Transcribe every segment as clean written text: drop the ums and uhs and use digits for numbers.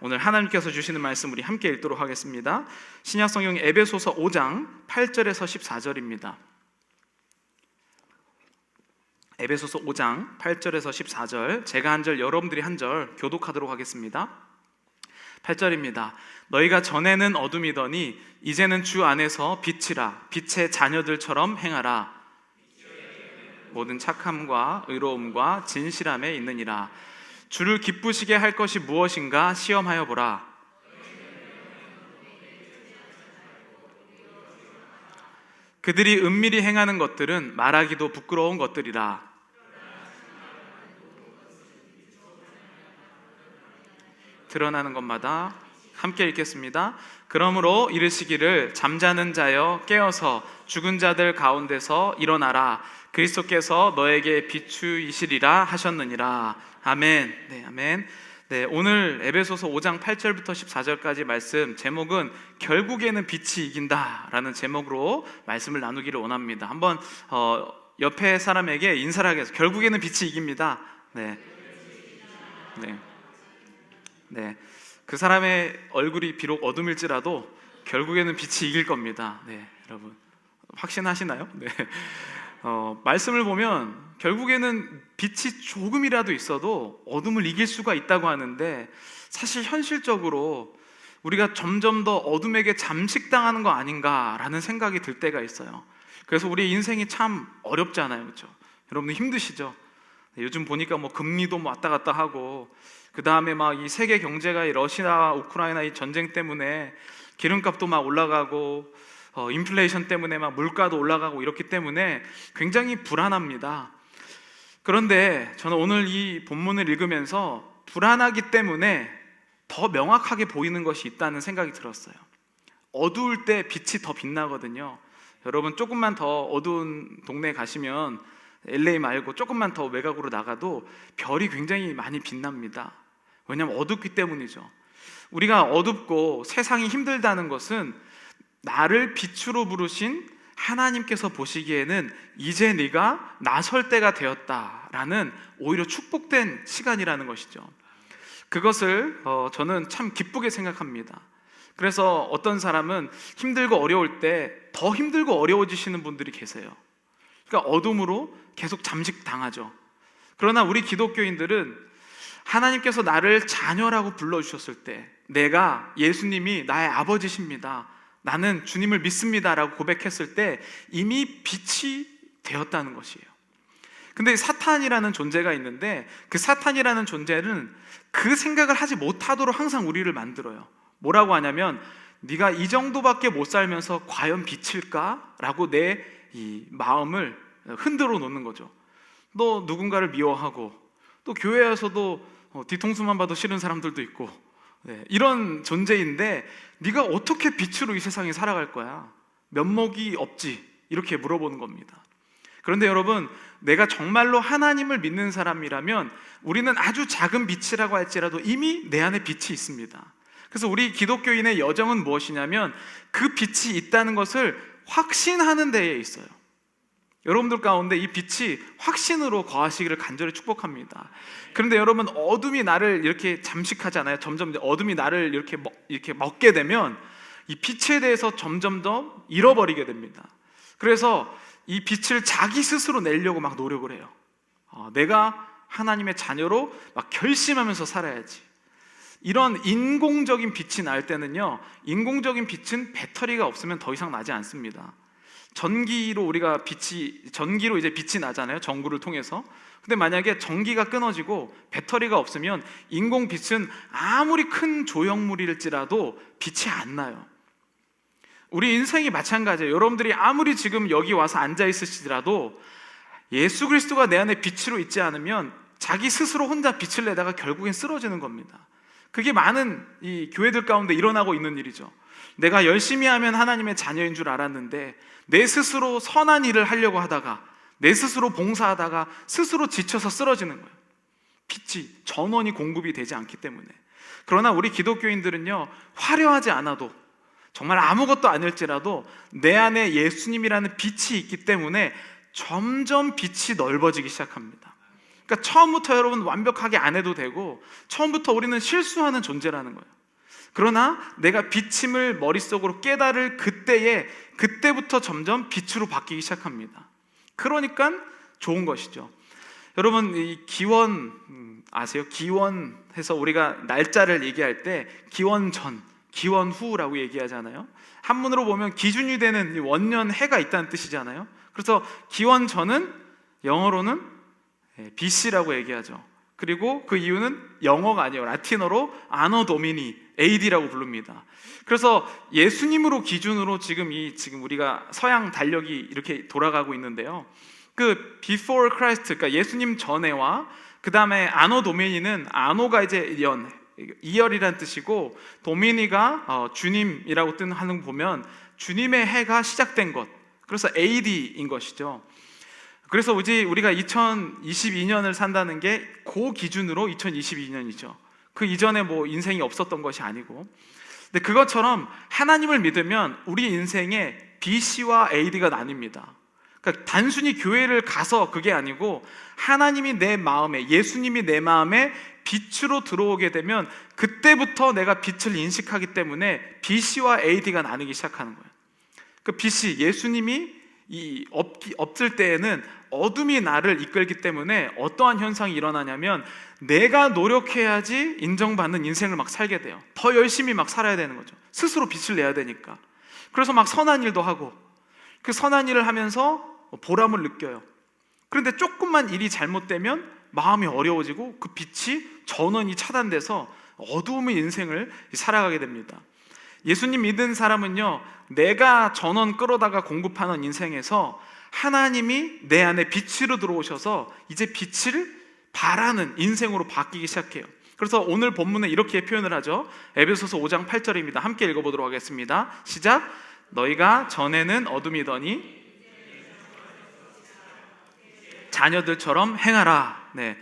오늘 하나님께서 주시는 말씀 우리 함께 읽도록 하겠습니다. 신약성경 에베소서 5장 8절에서 14절입니다. 에베소서 5장 8절에서 14절, 제가 한 절 여러분들이 한 절 교독하도록 하겠습니다. 8절입니다. 너희가 전에는 어둠이더니 이제는 주 안에서 빛이라. 빛의 자녀들처럼 행하라. 모든 착함과 의로움과 진실함에 있느니라. 주를 기쁘시게 할 것이 무엇인가 시험하여 보라. 그들이 은밀히 행하는 것들은 말하기도 부끄러운 것들이라. 드러나는 것마다 함께 읽겠습니다. 그러므로 이르시기를 잠자는 자여 깨어서 죽은 자들 가운데서 일어나라. 그리스도께서 너에게 비추이시리라 하셨느니라. 아멘. 네, 아멘. 네, 오늘 에베소서 5장 8절부터 14절까지 말씀 제목은 결국에는 빛이 이긴다라는 제목으로 말씀을 나누기를 원합니다. 한번 옆에 사람에게 인사를 하게 해서 결국에는 빛이 이깁니다. 네. 네. 네. 그 사람의 얼굴이 비록 어둠일지라도 결국에는 빛이 이길 겁니다. 네, 여러분 확신하시나요? 네. 말씀을 보면 결국에는 빛이 조금이라도 있어도 어둠을 이길 수가 있다고 하는데, 사실 현실적으로 우리가 점점 더 어둠에게 잠식당하는 거 아닌가라는 생각이 들 때가 있어요. 그래서 우리 인생이 참 어렵잖아요, 그렇죠? 여러분들 힘드시죠? 요즘 보니까 뭐 금리도 왔다 갔다 하고, 그 다음에 막 이 세계 경제가 이 러시아 우크라이나 이 전쟁 때문에 기름값도 막 올라가고, 인플레이션 때문에 막 물가도 올라가고 이렇기 때문에 굉장히 불안합니다. 그런데 저는 오늘 이 본문을 읽으면서 불안하기 때문에 더 명확하게 보이는 것이 있다는 생각이 들었어요. 어두울 때 빛이 더 빛나거든요. 여러분 조금만 더 어두운 동네에 가시면, LA 말고 조금만 더 외곽으로 나가도 별이 굉장히 많이 빛납니다. 왜냐하면 어둡기 때문이죠. 우리가 어둡고 세상이 힘들다는 것은 나를 빛으로 부르신 하나님께서 보시기에는 이제 네가 나설 때가 되었다라는 오히려 축복된 시간이라는 것이죠. 그것을 저는 참 기쁘게 생각합니다. 그래서 어떤 사람은 힘들고 어려울 때 더 힘들고 어려워지시는 분들이 계세요. 그러니까 어둠으로 계속 잠식당하죠. 그러나 우리 기독교인들은 하나님께서 나를 자녀라고 불러주셨을 때, 내가 예수님이 나의 아버지십니다, 나는 주님을 믿습니다 라고 고백했을 때 이미 빛이 되었다는 것이에요. 근데 사탄이라는 존재가 있는데, 그 사탄이라는 존재는 그 생각을 하지 못하도록 항상 우리를 만들어요. 뭐라고 하냐면, 네가 이 정도밖에 못 살면서 과연 빛일까? 라고 내 이 마음을 흔들어 놓는 거죠. 너 누군가를 미워하고, 또 교회에서도 뒤통수만 봐도 싫은 사람들도 있고, 네, 이런 존재인데 네가 어떻게 빛으로 이 세상에 살아갈 거야? 면목이 없지? 이렇게 물어보는 겁니다. 그런데 여러분, 내가 정말로 하나님을 믿는 사람이라면 우리는 아주 작은 빛이라고 할지라도 이미 내 안에 빛이 있습니다. 그래서 우리 기독교인의 여정은 무엇이냐면, 그 빛이 있다는 것을 확신하는 데에 있어요. 여러분들 가운데 이 빛이 확신으로 거하시기를 간절히 축복합니다. 그런데 여러분, 어둠이 나를 이렇게 잠식하잖아요. 점점 어둠이 나를 이렇게 먹게 되면 이 빛에 대해서 점점 더 잃어버리게 됩니다. 그래서 이 빛을 자기 스스로 내려고 막 노력을 해요. 내가 하나님의 자녀로 막 결심하면서 살아야지. 이런 인공적인 빛이 날 때는요, 인공적인 빛은 배터리가 없으면 더 이상 나지 않습니다. 전기로 이제 빛이 나잖아요, 전구를 통해서. 근데 만약에 전기가 끊어지고 배터리가 없으면 인공빛은 아무리 큰 조형물일지라도 빛이 안 나요. 우리 인생이 마찬가지예요. 여러분들이 아무리 지금 여기 와서 앉아 있으시더라도 예수 그리스도가 내 안에 빛으로 있지 않으면 자기 스스로 혼자 빛을 내다가 결국엔 쓰러지는 겁니다. 그게 많은 이 교회들 가운데 일어나고 있는 일이죠. 내가 열심히 하면 하나님의 자녀인 줄 알았는데 내 스스로 선한 일을 하려고 하다가, 내 스스로 봉사하다가 스스로 지쳐서 쓰러지는 거예요. 빛이 전원이 공급이 되지 않기 때문에. 그러나 우리 기독교인들은요, 화려하지 않아도, 정말 아무것도 아닐지라도 내 안에 예수님이라는 빛이 있기 때문에 점점 빛이 넓어지기 시작합니다. 그러니까 처음부터 여러분 완벽하게 안 해도 되고 처음부터 우리는 실수하는 존재라는 거예요. 그러나 내가 비침을 머릿속으로 깨달을 그때부터 점점 빛으로 바뀌기 시작합니다. 그러니까 좋은 것이죠. 여러분, 이 기원 아세요? 기원해서 우리가 날짜를 얘기할 때 기원 전, 기원 후라고 얘기하잖아요. 한문으로 보면 기준이 되는 원년 해가 있다는 뜻이잖아요. 그래서 기원 전은 영어로는 BC라고 얘기하죠. 그리고 그 이유는 영어가 아니에요. 라틴어로 아노 도미니 AD라고 부릅니다. 그래서 예수님으로 기준으로 지금 우리가 서양 달력이 이렇게 돌아가고 있는데요. 그 before Christ, 그러니까 예수님 전에와 그 다음에 아노 도미니는 아노가 이제 이열이란 뜻이고 도미니가 주님이라고 하는 거 보면 주님의 해가 시작된 것. 그래서 AD인 것이죠. 그래서 이제 우리가 2022년을 산다는 게 그 기준으로 2022년이죠. 그 이전에 뭐 인생이 없었던 것이 아니고. 근데 그것처럼 하나님을 믿으면 우리 인생에 BC와 AD가 나뉩니다. 그러니까 단순히 교회를 가서 그게 아니고 하나님이 내 마음에, 예수님이 내 마음에 빛으로 들어오게 되면 그때부터 내가 빛을 인식하기 때문에 BC와 AD가 나뉘기 시작하는 거예요. 그 BC, 예수님이 없을 때에는 어둠이 나를 이끌기 때문에 어떠한 현상이 일어나냐면 내가 노력해야지 인정받는 인생을 막 살게 돼요. 더 열심히 막 살아야 되는 거죠. 스스로 빛을 내야 되니까. 그래서 막 선한 일도 하고 그 선한 일을 하면서 보람을 느껴요. 그런데 조금만 일이 잘못되면 마음이 어려워지고 그 빛이 전원이 차단돼서 어두움의 인생을 살아가게 됩니다. 예수님 믿은 사람은요, 내가 전원 끌어다가 공급하는 인생에서 하나님이 내 안에 빛으로 들어오셔서 이제 빛을 바라는 인생으로 바뀌기 시작해요. 그래서 오늘 본문에 이렇게 표현을 하죠. 에베소서 5장 8절입니다. 함께 읽어보도록 하겠습니다. 시작. 너희가 전에는 어둠이더니 자녀들처럼 행하라. 네.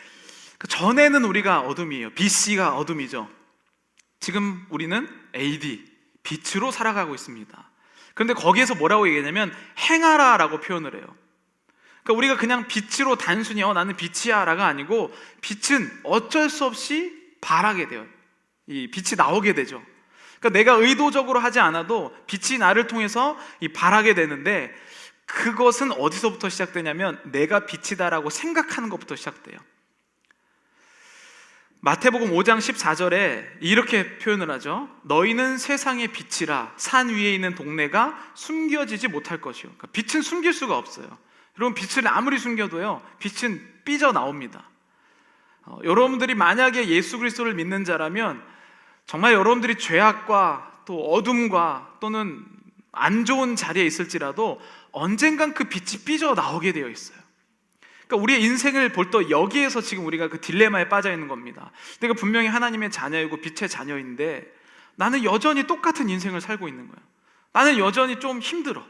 전에는 우리가 어둠이에요. BC가 어둠이죠. 지금 우리는 AD, 빛으로 살아가고 있습니다. 그런데 거기에서 뭐라고 얘기하냐면 행하라 라고 표현을 해요. 그러니까 우리가 그냥 빛으로 단순히 나는 빛이야 라가 아니고 빛은 어쩔 수 없이 바라게 돼요. 이 빛이 나오게 되죠. 그러니까 내가 의도적으로 하지 않아도 빛이 나를 통해서 바라게 되는데 그것은 어디서부터 시작되냐면 내가 빛이다라고 생각하는 것부터 시작돼요. 마태복음 5장 14절에 이렇게 표현을 하죠. 너희는 세상의 빛이라 산 위에 있는 동네가 숨겨지지 못할 것이요. 그러니까 빛은 숨길 수가 없어요. 여러분, 빛을 아무리 숨겨도요, 빛은 삐져나옵니다. 여러분들이 만약에 예수 그리스도를 믿는 자라면 정말 여러분들이 죄악과 또 어둠과 또는 안 좋은 자리에 있을지라도 언젠간 그 빛이 삐져나오게 되어 있어요. 그러니까 우리의 인생을 볼 때 여기에서 지금 우리가 그 딜레마에 빠져 있는 겁니다. 내가 분명히 하나님의 자녀이고 빛의 자녀인데 나는 여전히 똑같은 인생을 살고 있는 거예요. 나는 여전히 좀 힘들어.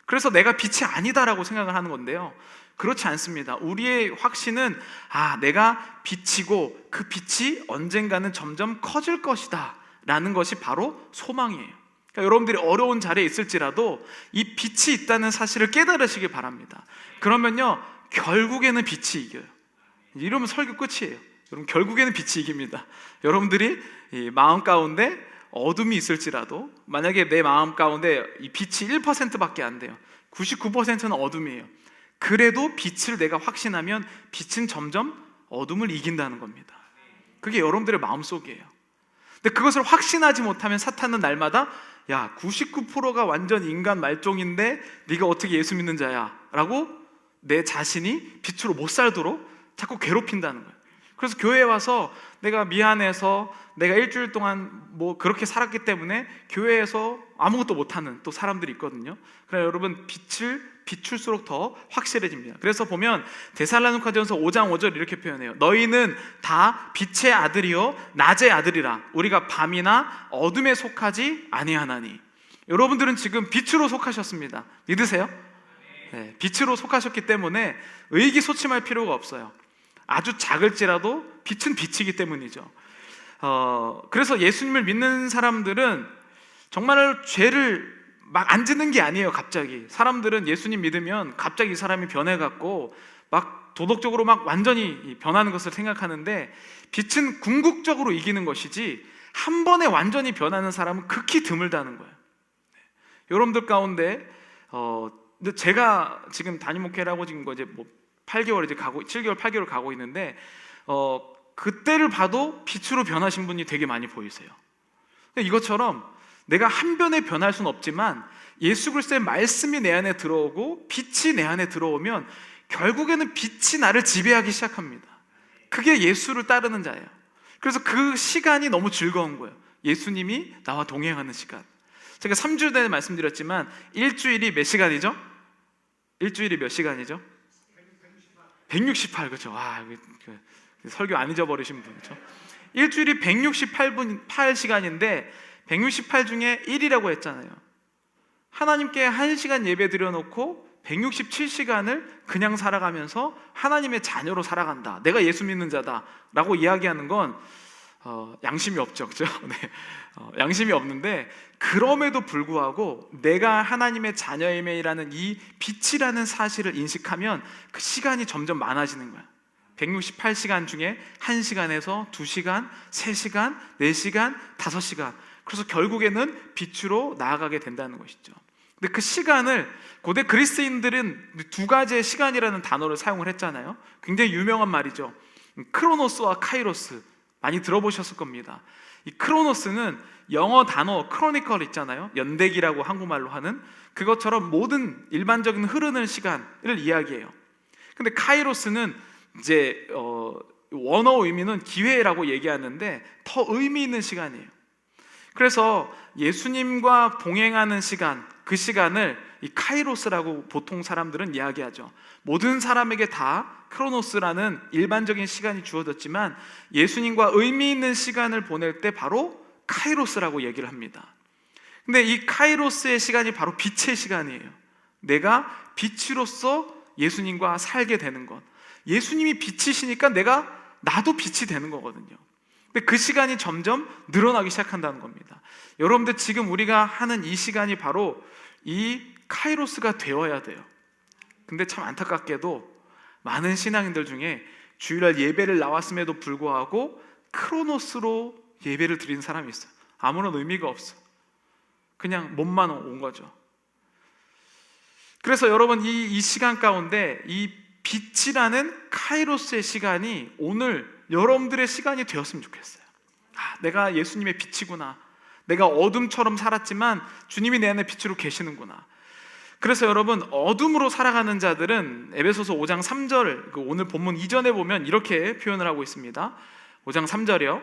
그래서 내가 빛이 아니다라고 생각을 하는 건데요, 그렇지 않습니다. 우리의 확신은 내가 빛이고 그 빛이 언젠가는 점점 커질 것이다 라는 것이 바로 소망이에요. 그러니까 여러분들이 어려운 자리에 있을지라도 이 빛이 있다는 사실을 깨달으시길 바랍니다. 그러면요, 결국에는 빛이 이겨요. 이러면 설교 끝이에요. 여러분, 결국에는 빛이 이깁니다. 여러분들이 이 마음 가운데 어둠이 있을지라도 만약에 내 마음 가운데 이 빛이 1%밖에 안 돼요. 99%는 어둠이에요. 그래도 빛을 내가 확신하면 빛은 점점 어둠을 이긴다는 겁니다. 그게 여러분들의 마음속이에요. 근데 그것을 확신하지 못하면 사탄은 날마다 99%가 완전 인간 말종인데 네가 어떻게 예수 믿는 자야? 라고 내 자신이 빛으로 못 살도록 자꾸 괴롭힌다는 거예요. 그래서 교회에 와서 내가 미안해서 내가 일주일 동안 뭐 그렇게 살았기 때문에 교회에서 아무것도 못하는 또 사람들이 있거든요. 그러나 여러분, 빛을 비출수록 더 확실해집니다. 그래서 보면 데살로니가전서 5장 5절 이렇게 표현해요. 너희는 다 빛의 아들이요 낮의 아들이라. 우리가 밤이나 어둠에 속하지 아니하나니. 여러분들은 지금 빛으로 속하셨습니다. 믿으세요? 네, 빛으로 속하셨기 때문에 의기소침할 필요가 없어요. 아주 작을지라도 빛은 빛이기 때문이죠. 그래서 예수님을 믿는 사람들은 정말 죄를 막 안 짓는 게 아니에요. 갑자기 사람들은 예수님 믿으면 갑자기 이 사람이 변해갖고 막 도덕적으로 막 완전히 변하는 것을 생각하는데, 빛은 궁극적으로 이기는 것이지 한 번에 완전히 변하는 사람은 극히 드물다는 거예요. 여러분들 가운데 근데 제가 지금 담임 목회라고 지금 이제 뭐 8개월 이제 가고 7개월 8개월 가고 있는데 그때를 봐도 빛으로 변하신 분이 되게 많이 보이세요. 이것처럼 내가 한 번에 변할 수는 없지만 예수 그리스도의 말씀이 내 안에 들어오고 빛이 내 안에 들어오면 결국에는 빛이 나를 지배하기 시작합니다. 그게 예수를 따르는 자예요. 그래서 그 시간이 너무 즐거운 거예요. 예수님이 나와 동행하는 시간. 제가 3주 전에 말씀드렸지만 일주일이 몇 시간이죠? 일주일이 몇 시간이죠? 168. 그렇죠. 와, 설교 안 잊어버리신 분. 그렇죠? 일주일이 168시간인데 168 중에 1이라고 했잖아요. 하나님께 1시간 예배 드려놓고 167시간을 그냥 살아가면서 하나님의 자녀로 살아간다, 내가 예수 믿는 자다 라고 이야기하는 건 양심이 없죠. 그렇죠? 네. 양심이 없는데, 그럼에도 불구하고 내가 하나님의 자녀임이라는 이 빛이라는 사실을 인식하면 그 시간이 점점 많아지는 거야. 168시간 중에 1시간에서 2시간, 3시간, 4시간, 5시간. 그래서 결국에는 빛으로 나아가게 된다는 것이죠. 근데 그 시간을 고대 그리스인들은 두 가지의 시간이라는 단어를 사용을 했잖아요. 굉장히 유명한 말이죠. 크로노스와 카이로스, 많이 들어보셨을 겁니다. 이 크로노스는 영어 단어 크로니컬 있잖아요. 연대기라고 한국말로 하는 그것처럼 모든 일반적인 흐르는 시간을 이야기해요. 근데 카이로스는 이제 원어 의미는 기회라고 얘기하는데 더 의미 있는 시간이에요. 그래서 예수님과 동행하는 시간, 그 시간을 이 카이로스라고 보통 사람들은 이야기하죠. 모든 사람에게 다 크로노스라는 일반적인 시간이 주어졌지만 예수님과 의미 있는 시간을 보낼 때 바로 카이로스라고 얘기를 합니다. 근데 이 카이로스의 시간이 바로 빛의 시간이에요. 내가 빛으로서 예수님과 살게 되는 것. 예수님이 빛이시니까 나도 빛이 되는 거거든요. 근데 그 시간이 점점 늘어나기 시작한다는 겁니다. 여러분들 지금 우리가 하는 이 시간이 바로 이 카이로스가 되어야 돼요. 근데 참 안타깝게도 많은 신앙인들 중에 주일날 예배를 나왔음에도 불구하고 크로노스로 예배를 드리는 사람이 있어요. 아무런 의미가 없어. 그냥 몸만 온 거죠. 그래서 여러분 이 시간 가운데 이 빛이라는 카이로스의 시간이 오늘 여러분들의 시간이 되었으면 좋겠어요. 내가 예수님의 빛이구나. 내가 어둠처럼 살았지만 주님이 내 안에 빛으로 계시는구나. 그래서 여러분 어둠으로 살아가는 자들은 에베소서 5장 3절 오늘 본문 이전에 보면 이렇게 표현을 하고 있습니다. 5장 3절이요.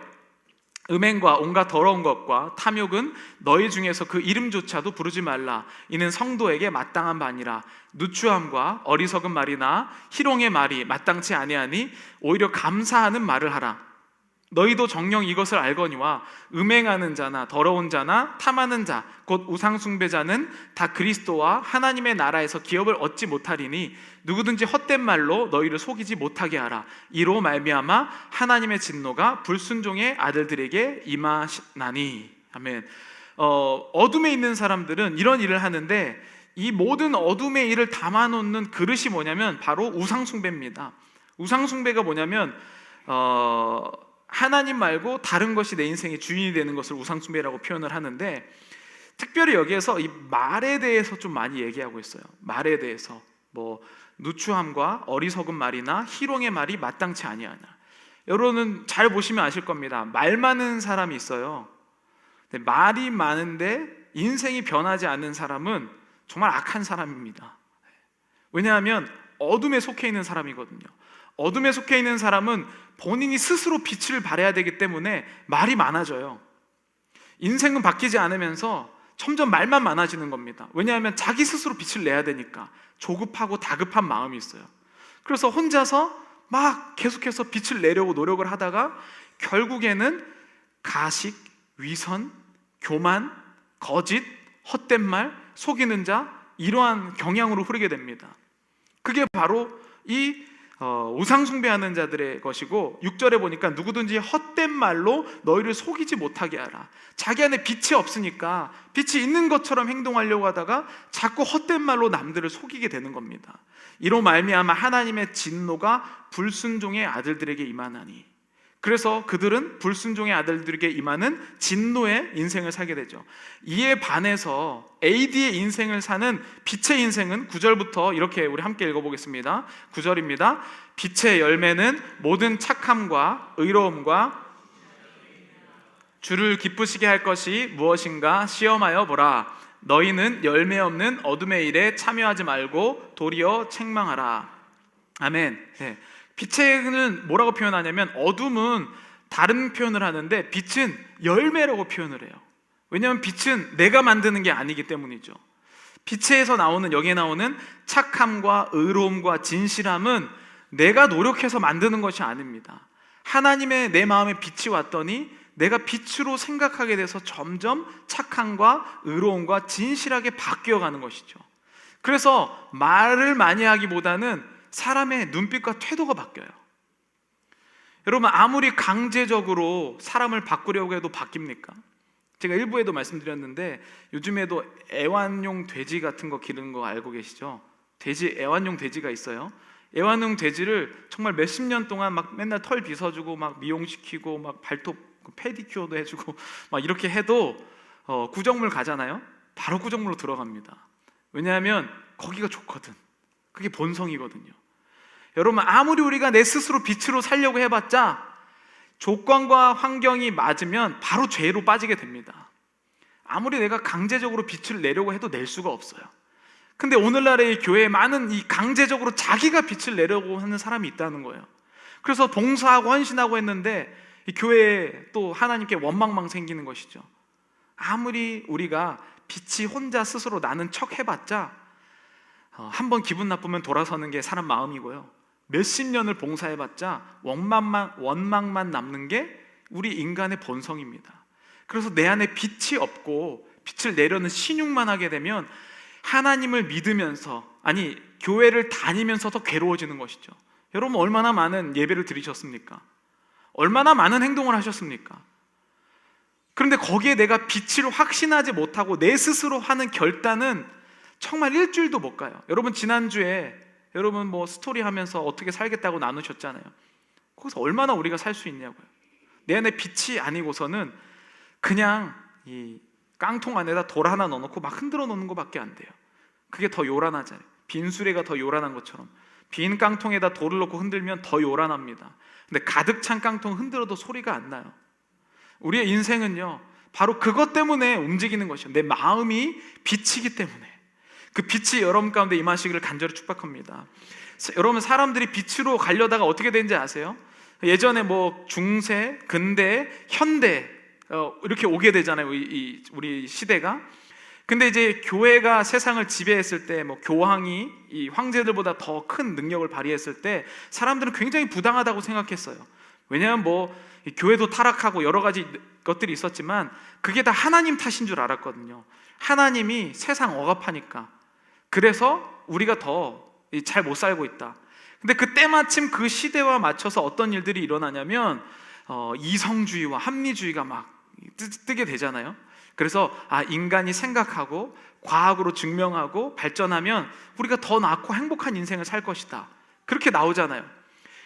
음행과 온갖 더러운 것과 탐욕은 너희 중에서 그 이름조차도 부르지 말라. 이는 성도에게 마땅한 바 아니라. 누추함과 어리석은 말이나 희롱의 말이 마땅치 아니하니 오히려 감사하는 말을 하라. 너희도 정녕 이것을 알거니와 음행하는 자나 더러운 자나 탐하는 자 곧 우상 숭배자는 다 그리스도와 하나님의 나라에서 기업을 얻지 못하리니 누구든지 헛된 말로 너희를 속이지 못하게 하라. 이로 말미암아 하나님의 진노가 불순종의 아들들에게 임하나니. 아멘. 어둠에 있는 사람들은 이런 일을 하는데 이 모든 어둠의 일을 담아놓는 그릇이 뭐냐면 바로 우상 숭배입니다. 우상 숭배가 뭐냐면 하나님 말고 다른 것이 내 인생의 주인이 되는 것을 우상 숭배라고 표현을 하는데, 특별히 여기에서 이 말에 대해서 좀 많이 얘기하고 있어요. 말에 대해서 뭐 누추함과 어리석은 말이나 희롱의 말이 마땅치 아니하냐. 여러분은 잘 보시면 아실 겁니다. 말 많은 사람이 있어요. 근데 말이 많은데 인생이 변하지 않는 사람은 정말 악한 사람입니다. 왜냐하면 어둠에 속해 있는 사람이거든요. 어둠에 속해 있는 사람은 본인이 스스로 빛을 발해야 되기 때문에 말이 많아져요. 인생은 바뀌지 않으면서 점점 말만 많아지는 겁니다. 왜냐하면 자기 스스로 빛을 내야 되니까 조급하고 다급한 마음이 있어요. 그래서 혼자서 막 계속해서 빛을 내려고 노력을 하다가 결국에는 가식, 위선, 교만, 거짓, 헛된 말, 속이는 자, 이러한 경향으로 흐르게 됩니다. 그게 바로 이 우상 숭배하는 자들의 것이고, 6절에 보니까 누구든지 헛된 말로 너희를 속이지 못하게 하라. 자기 안에 빛이 없으니까 빛이 있는 것처럼 행동하려고 하다가 자꾸 헛된 말로 남들을 속이게 되는 겁니다. 이로 말미암아 하나님의 진노가 불순종의 아들들에게 임하나니, 그래서 그들은 불순종의 아들들에게 임하는 진노의 인생을 살게 되죠. 이에 반해서 AD의 인생을 사는 빛의 인생은 9절부터 이렇게 우리 함께 읽어보겠습니다. 9절입니다. 빛의 열매는 모든 착함과 의로움과 주를 기쁘시게 할 것이 무엇인가 시험하여 보라. 너희는 열매 없는 어둠의 일에 참여하지 말고 도리어 책망하라. 아멘. 네. 빛은 뭐라고 표현하냐면, 어둠은 다른 표현을 하는데 빛은 열매라고 표현을 해요. 왜냐하면 빛은 내가 만드는 게 아니기 때문이죠. 빛에서 나오는, 여기에 나오는 착함과 의로움과 진실함은 내가 노력해서 만드는 것이 아닙니다. 하나님의 내 마음에 빛이 왔더니 내가 빛으로 생각하게 돼서 점점 착함과 의로움과 진실하게 바뀌어가는 것이죠. 그래서 말을 많이 하기보다는 사람의 눈빛과 태도가 바뀌어요. 여러분, 아무리 강제적으로 사람을 바꾸려고 해도 바뀝니까? 제가 일부에도 말씀드렸는데 요즘에도 애완용 돼지 같은 거 기르는 거 알고 계시죠? 돼지, 애완용 돼지가 있어요. 애완용 돼지를 정말 몇십 년 동안 막 맨날 털 빗어주고 막 미용시키고 막 발톱 페디큐어도 해주고 막 이렇게 해도 구정물 가잖아요. 바로 구정물로 들어갑니다. 왜냐하면 거기가 좋거든. 그게 본성이거든요. 여러분, 아무리 우리가 내 스스로 빛으로 살려고 해봤자 조건과 환경이 맞으면 바로 죄로 빠지게 됩니다. 아무리 내가 강제적으로 빛을 내려고 해도 낼 수가 없어요. 근데 오늘날의 교회에 많은 이 강제적으로 자기가 빛을 내려고 하는 사람이 있다는 거예요. 그래서 봉사하고 헌신하고 했는데 이 교회에 또 하나님께 원망만 생기는 것이죠. 아무리 우리가 빛이 혼자 스스로 나는 척 해봤자 한번 기분 나쁘면 돌아서는 게 사람 마음이고요, 몇십 년을 봉사해봤자 원망만 남는 게 우리 인간의 본성입니다. 그래서 내 안에 빛이 없고 빛을 내려는 신용만 하게 되면 하나님을 믿으면서, 아니 교회를 다니면서 더 괴로워지는 것이죠. 여러분, 얼마나 많은 예배를 드리셨습니까? 얼마나 많은 행동을 하셨습니까? 그런데 거기에 내가 빛을 확신하지 못하고 내 스스로 하는 결단은 정말 일주일도 못 가요. 여러분, 지난주에 여러분 뭐 스토리 하면서 어떻게 살겠다고 나누셨잖아요. 거기서 얼마나 우리가 살 수 있냐고요. 내 안에 빛이 아니고서는 그냥 이 깡통 안에다 돌 하나 넣어놓고 막 흔들어 놓는 것밖에 안 돼요. 그게 더 요란하잖아요. 빈 수레가 더 요란한 것처럼 빈 깡통에다 돌을 넣고 흔들면 더 요란합니다. 근데 가득 찬 깡통 흔들어도 소리가 안 나요. 우리의 인생은요, 바로 그것 때문에 움직이는 것이에요. 내 마음이 빛이기 때문에. 그 빛이 여러분 가운데 임하시기를 간절히 축복합니다. 여러분, 사람들이 빛으로 가려다가 어떻게 되는지 아세요? 예전에 뭐 중세, 근대, 현대 이렇게 오게 되잖아요, 우리 시대가. 근데 이제 교회가 세상을 지배했을 때, 뭐 교황이 이 황제들보다 더 큰 능력을 발휘했을 때 사람들은 굉장히 부당하다고 생각했어요. 왜냐하면 뭐 교회도 타락하고 여러 가지 것들이 있었지만 그게 다 하나님 탓인 줄 알았거든요. 하나님이 세상 억압하니까, 그래서 우리가 더 잘 못 살고 있다. 근데 그때 마침 그 시대와 맞춰서 어떤 일들이 일어나냐면 이성주의와 합리주의가 막 뜨게 되잖아요. 그래서 인간이 생각하고 과학으로 증명하고 발전하면 우리가 더 낫고 행복한 인생을 살 것이다, 그렇게 나오잖아요.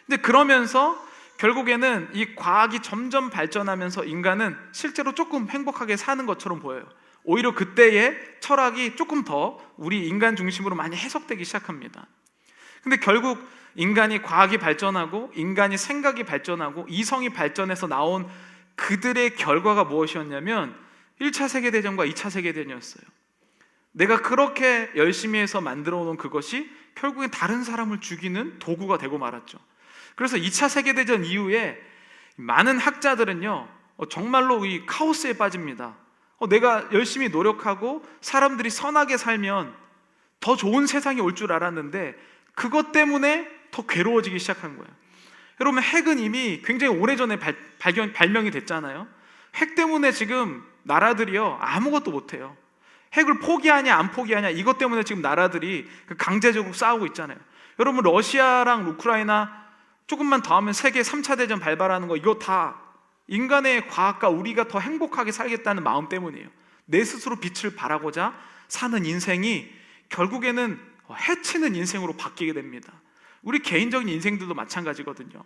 근데 그러면서 결국에는 이 과학이 점점 발전하면서 인간은 실제로 조금 행복하게 사는 것처럼 보여요. 오히려 그때의 철학이 조금 더 우리 인간 중심으로 많이 해석되기 시작합니다. 근데 결국 인간이 과학이 발전하고 인간이 생각이 발전하고 이성이 발전해서 나온 그들의 결과가 무엇이었냐면 1차 세계대전과 2차 세계대전이었어요. 내가 그렇게 열심히 해서 만들어 놓은 그것이 결국엔 다른 사람을 죽이는 도구가 되고 말았죠. 그래서 2차 세계대전 이후에 많은 학자들은요, 정말로 이 카오스에 빠집니다. 내가 열심히 노력하고 사람들이 선하게 살면 더 좋은 세상이 올 줄 알았는데 그것 때문에 더 괴로워지기 시작한 거예요. 여러분, 핵은 이미 굉장히 오래전에 발명이 됐잖아요. 핵 때문에 지금 나라들이요 아무것도 못해요. 핵을 포기하냐 안 포기하냐 이것 때문에 지금 나라들이 강제적으로 싸우고 있잖아요. 여러분, 러시아랑 우크라이나 조금만 더 하면 세계 3차 대전 발발하는 거, 이거 다 인간의 과학과 우리가 더 행복하게 살겠다는 마음 때문이에요. 내 스스로 빛을 발하고자 사는 인생이 결국에는 해치는 인생으로 바뀌게 됩니다. 우리 개인적인 인생들도 마찬가지거든요.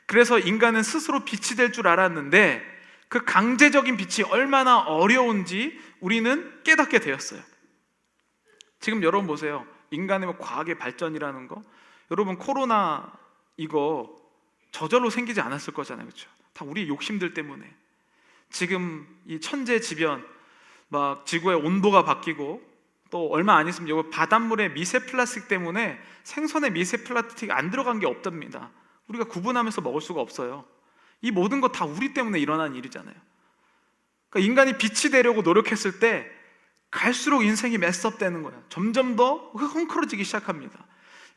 그래서 인간은 스스로 빛이 될 줄 알았는데 그 강제적인 빛이 얼마나 어려운지 우리는 깨닫게 되었어요. 지금 여러분 보세요. 인간의 과학의 발전이라는 거, 여러분 코로나 이거 저절로 생기지 않았을 거잖아요, 그렇죠? 다 우리의 욕심들 때문에. 지금 이 천재지변, 막 지구의 온도가 바뀌고, 또 얼마 안 있으면 여기 바닷물에 미세 플라스틱 때문에 생선에 미세 플라스틱 안 들어간 게 없답니다. 우리가 구분하면서 먹을 수가 없어요. 이 모든 거 다 우리 때문에 일어난 일이잖아요. 그러니까 인간이 빛이 되려고 노력했을 때 갈수록 인생이 메스업되는 거예요. 점점 더 헝클어지기 시작합니다.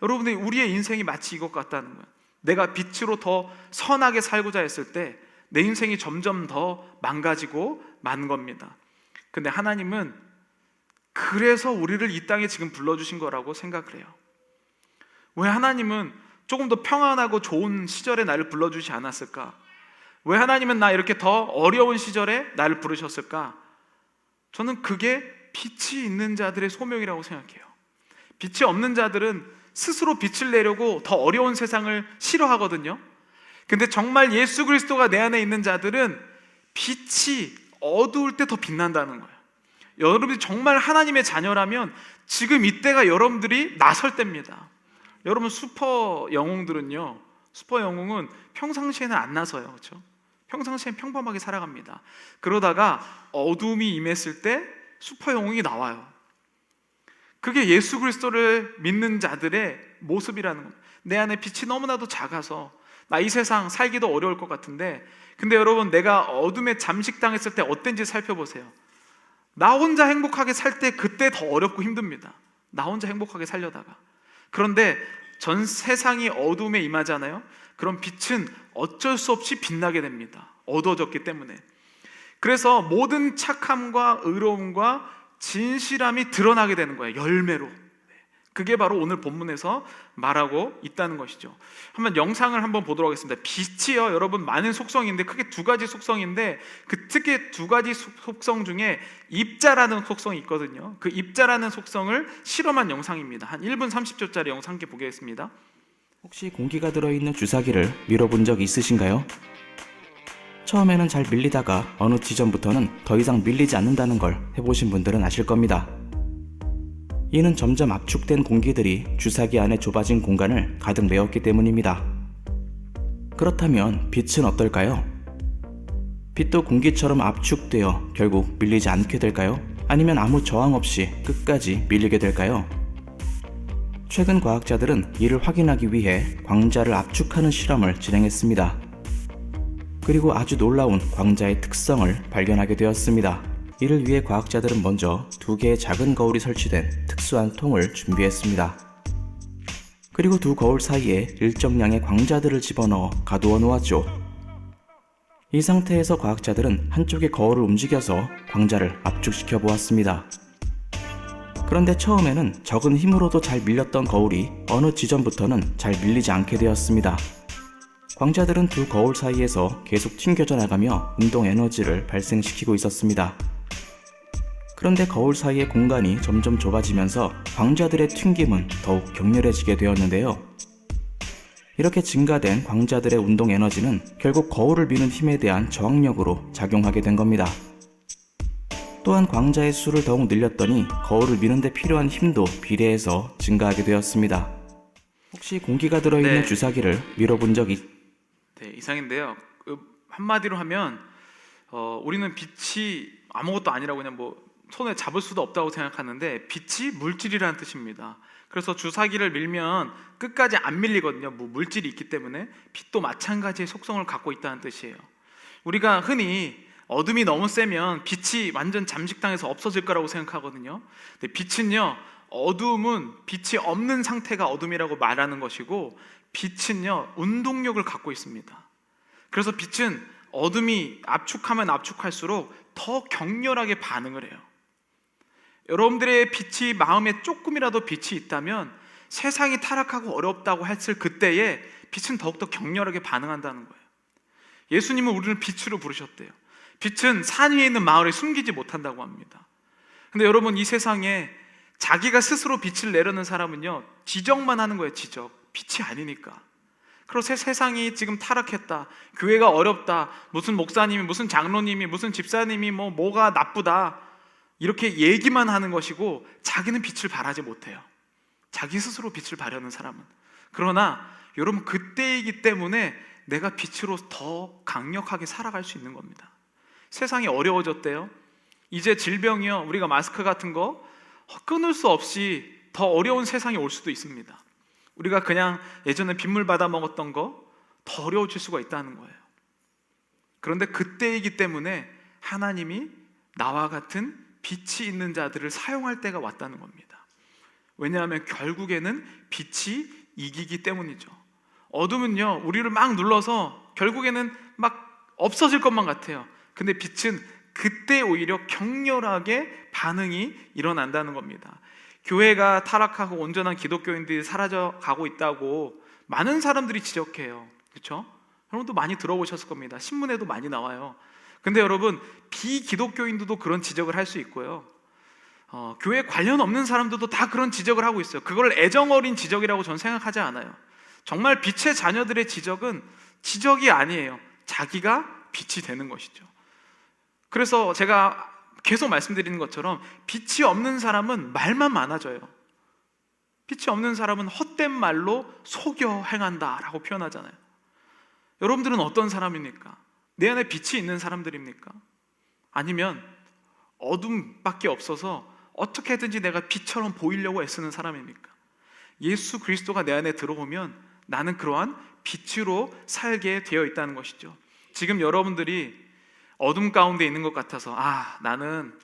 여러분들이 우리의 인생이 마치 이것 같다는 거예요. 내가 빛으로 더 선하게 살고자 했을 때 내 인생이 점점 더 망가지고 만 겁니다. 근데 하나님은 그래서 우리를 이 땅에 지금 불러주신 거라고 생각을 해요. 왜 하나님은 조금 더 평안하고 좋은 시절에 나를 불러주지 않았을까? 왜 하나님은 나 이렇게 더 어려운 시절에 나를 부르셨을까? 저는 그게 빛이 있는 자들의 소명이라고 생각해요. 빛이 없는 자들은 스스로 빛을 내려고 더 어려운 세상을 싫어하거든요. 근데 정말 예수 그리스도가 내 안에 있는 자들은 빛이 어두울 때 더 빛난다는 거예요. 여러분이 정말 하나님의 자녀라면 지금 이때가 여러분들이 나설 때입니다. 여러분, 슈퍼 영웅들은요, 슈퍼 영웅은 평상시에는 안 나서요, 그렇죠? 평상시엔 평범하게 살아갑니다. 그러다가 어둠이 임했을 때 슈퍼 영웅이 나와요. 그게 예수 그리스도를 믿는 자들의 모습이라는 겁니다. 내 안에 빛이 너무나도 작아서 나 이 세상 살기도 어려울 것 같은데, 근데 여러분, 내가 어둠에 잠식당했을 때 어땠는지 살펴보세요. 나 혼자 행복하게 살 때 그때 더 어렵고 힘듭니다. 나 혼자 행복하게 살려다가. 그런데 전 세상이 어둠에 임하잖아요. 그럼 빛은 어쩔 수 없이 빛나게 됩니다. 어두워졌기 때문에. 그래서 모든 착함과 의로움과 진실함이 드러나게 되는 거예요. 열매로. 그게 바로 오늘 본문에서 말하고 있다는 것이죠. 한번 영상을 한번 보도록 하겠습니다. 빛이요, 여러분, 많은 속성인데 크게 두 가지 속성인데, 그 특히 두 가지 속성 중에 입자라는 속성이 있거든요. 그 입자라는 속성을 실험한 영상입니다. 한 1분 30초짜리 영상 함께 보겠습니다. 혹시 공기가 들어있는 주사기를 밀어본 적 있으신가요? 처음에는 잘 밀리다가 어느 지점부터는 더 이상 밀리지 않는다는 걸 해보신 분들은 아실 겁니다. 이는 점점 압축된 공기들이 주사기 안에 좁아진 공간을 가득 메웠기 때문입니다. 그렇다면 빛은 어떨까요? 빛도 공기처럼 압축되어 결국 밀리지 않게 될까요? 아니면 아무 저항 없이 끝까지 밀리게 될까요? 최근 과학자들은 이를 확인하기 위해 광자를 압축하는 실험을 진행했습니다. 그리고 아주 놀라운 광자의 특성을 발견하게 되었습니다. 이를 위해 과학자들은 먼저 2개의 작은 거울이 설치된 특수한 통을 준비했습니다. 그리고 두 거울 사이에 일정량의 광자들을 집어넣어 가두어 놓았죠. 이 상태에서 과학자들은 한쪽의 거울을 움직여서 광자를 압축시켜 보았습니다. 그런데 처음에는 적은 힘으로도 잘 밀렸던 거울이 어느 지점부터는 잘 밀리지 않게 되었습니다. 광자들은 두 거울 사이에서 계속 튕겨져 나가며 운동 에너지를 발생시키고 있었습니다. 그런데 거울 사이의 공간이 점점 좁아지면서 광자들의 튕김은 더욱 격렬해지게 되었는데요. 이렇게 증가된 광자들의 운동 에너지는 결국 거울을 미는 힘에 대한 저항력으로 작용하게 된 겁니다. 또한 광자의 수를 더욱 늘렸더니 거울을 미는 데 필요한 힘도 비례해서 증가하게 되었습니다. 혹시 공기가 들어있는 주사기를 밀어본 적 이상인데요. 한마디로 하면 우리는 빛이 아무것도 아니라고 그냥 손에 잡을 수도 없다고 생각하는데, 빛이 물질이라는 뜻입니다. 그래서 주사기를 밀면 끝까지 안 밀리거든요. 물질이 있기 때문에. 빛도 마찬가지의 속성을 갖고 있다는 뜻이에요. 우리가 흔히 어둠이 너무 세면 빛이 완전 잠식당해서 없어질 거라고 생각하거든요. 근데 빛은요, 어둠은 빛이 없는 상태가 어둠이라고 말하는 것이고, 빛은요, 운동력을 갖고 있습니다. 그래서 빛은 어둠이 압축하면 압축할수록 더 격렬하게 반응을 해요. 여러분들의 빛이, 마음에 조금이라도 빛이 있다면 세상이 타락하고 어렵다고 했을 그때에 빛은 더욱더 격렬하게 반응한다는 거예요. 예수님은 우리를 빛으로 부르셨대요. 빛은 산 위에 있는 마을에 숨기지 못한다고 합니다. 근데 여러분, 이 세상에 자기가 스스로 빛을 내려는 사람은요, 지적만 하는 거예요. 지적. 빛이 아니니까. 그래서 세상이 지금 타락했다, 교회가 어렵다, 무슨 목사님이, 무슨 장로님이, 무슨 집사님이 뭐가 나쁘다, 이렇게 얘기만 하는 것이고 자기는 빛을 발하지 못해요. 자기 스스로 빛을 발하는 사람은. 그러나 여러분, 그때이기 때문에 내가 빛으로 더 강력하게 살아갈 수 있는 겁니다. 세상이 어려워졌대요. 이제 질병이요, 우리가 마스크 같은 거 끊을 수 없이 더 어려운 세상이 올 수도 있습니다. 우리가 그냥 예전에 빗물 받아 먹었던 거 더 어려워질 수가 있다는 거예요. 그런데 그때이기 때문에 하나님이 나와 같은 빛이 있는 자들을 사용할 때가 왔다는 겁니다. 왜냐하면 결국에는 빛이 이기기 때문이죠. 어둠은요, 우리를 막 눌러서 결국에는 막 없어질 것만 같아요. 근데 빛은 그때 오히려 격렬하게 반응이 일어난다는 겁니다. 교회가 타락하고 온전한 기독교인들이 사라져 가고 있다고 많은 사람들이 지적해요. 그렇죠? 여러분도 많이 들어보셨을 겁니다. 신문에도 많이 나와요. 근데 여러분, 비기독교인들도 그런 지적을 할 수 있고요, 교회 관련 없는 사람들도 다 그런 지적을 하고 있어요. 그걸 애정어린 지적이라고 저는 생각하지 않아요. 정말 빛의 자녀들의 지적은 지적이 아니에요. 자기가 빛이 되는 것이죠. 그래서 제가 계속 말씀드리는 것처럼 빛이 없는 사람은 말만 많아져요. 빛이 없는 사람은 헛된 말로 속여 행한다라고 표현하잖아요. 여러분들은 어떤 사람입니까? 내 안에 빛이 있는 사람들입니까? 아니면 어둠밖에 없어서 어떻게든지 내가 빛처럼 보이려고 애쓰는 사람입니까? 예수 그리스도가 내 안에 들어오면 나는 그러한 빛으로 살게 되어 있다는 것이죠. 지금 여러분들이 어둠 가운데 있는 것 같아서 나는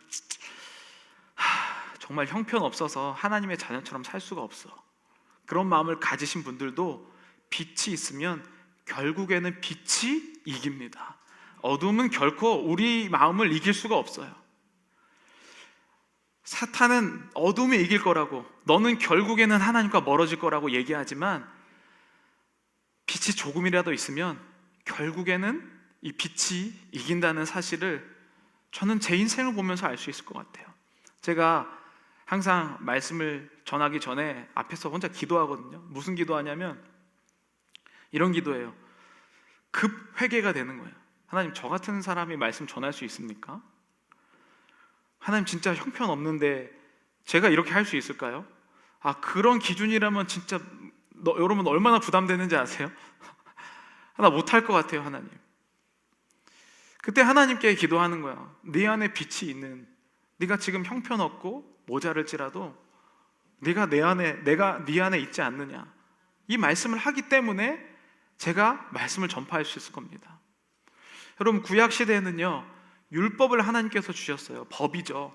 정말 형편없어서 하나님의 자녀처럼 살 수가 없어, 그런 마음을 가지신 분들도 빛이 있으면 결국에는 빛이 이깁니다. 어둠은 결코 우리 마음을 이길 수가 없어요. 사탄은 어둠이 이길 거라고, 너는 결국에는 하나님과 멀어질 거라고 얘기하지만 빛이 조금이라도 있으면 결국에는 이 빛이 이긴다는 사실을 저는 제 인생을 보면서 알 수 있을 것 같아요. 제가 항상 말씀을 전하기 전에 앞에서 혼자 기도하거든요. 무슨 기도하냐면 이런 기도예요. 급 회개가 되는 거예요. 하나님, 저 같은 사람이 말씀 전할 수 있습니까? 하나님, 진짜 형편없는데 제가 이렇게 할 수 있을까요? 그런 기준이라면 진짜 여러분 얼마나 부담되는지 아세요? 나 못할 것 같아요, 하나님. 그때 하나님께 기도하는 거야. 네 안에 빛이 있는, 네가 지금 형편없고 모자랄지라도 내가 네 안에 있지 않느냐, 이 말씀을 하기 때문에 제가 말씀을 전파할 수 있을 겁니다. 여러분, 구약 시대에는요, 율법을 하나님께서 주셨어요. 법이죠.